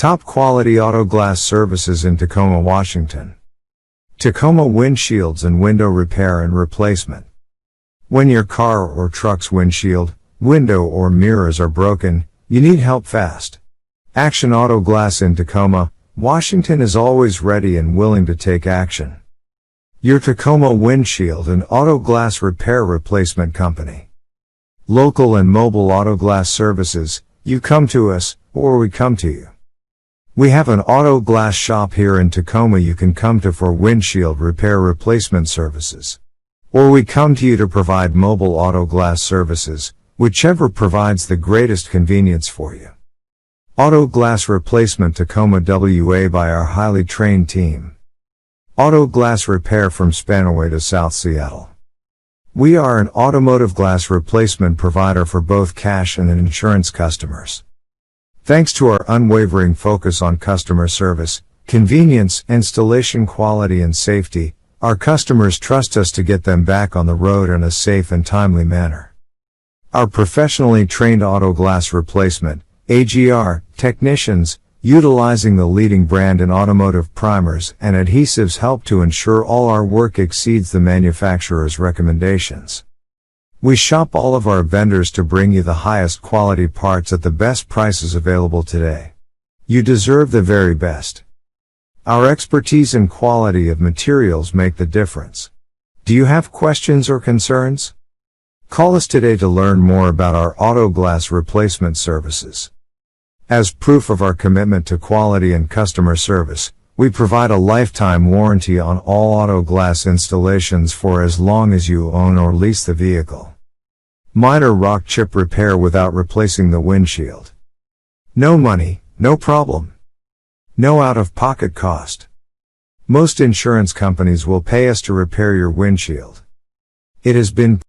Top quality auto glass services in Tacoma, Washington. Tacoma Windshields and Window Repair and Replacement. When your car or truck's windshield, window or mirrors are broken, you need help fast. Action Auto Glass in Tacoma, Washington is always ready and willing to take action. Your Tacoma Windshield and Auto Glass Repair Replacement Company. Local and mobile auto glass services, you come to us, or we come to you. We have an auto glass shop here in Tacoma you can come to for windshield repair replacement services. Or we come to you to provide mobile auto glass services, whichever provides the greatest convenience for you. Auto Glass Replacement Tacoma, WA by our highly trained team. Auto Glass Repair from Spanaway to South Seattle. We are an automotive glass replacement provider for both cash and insurance customers. Thanks to our unwavering focus on customer service, convenience, installation quality and safety, our customers trust us to get them back on the road in a safe and timely manner. Our professionally trained auto glass replacement, AGR, technicians, utilizing the leading brand in automotive primers and adhesives help to ensure all our work exceeds the manufacturer's recommendations. We shop all of our vendors to bring you the highest quality parts at the best prices available today. You deserve the very best. Our expertise and quality of materials make the difference. Do you have questions or concerns? Call us today to learn more about our auto glass replacement services. As proof of our commitment to quality and customer service, we provide a lifetime warranty on all auto glass installations for as long as you own or lease the vehicle. Minor rock chip repair without replacing the windshield. No money, no problem. No out-of-pocket cost. Most insurance companies will pay us to repair your windshield. It has been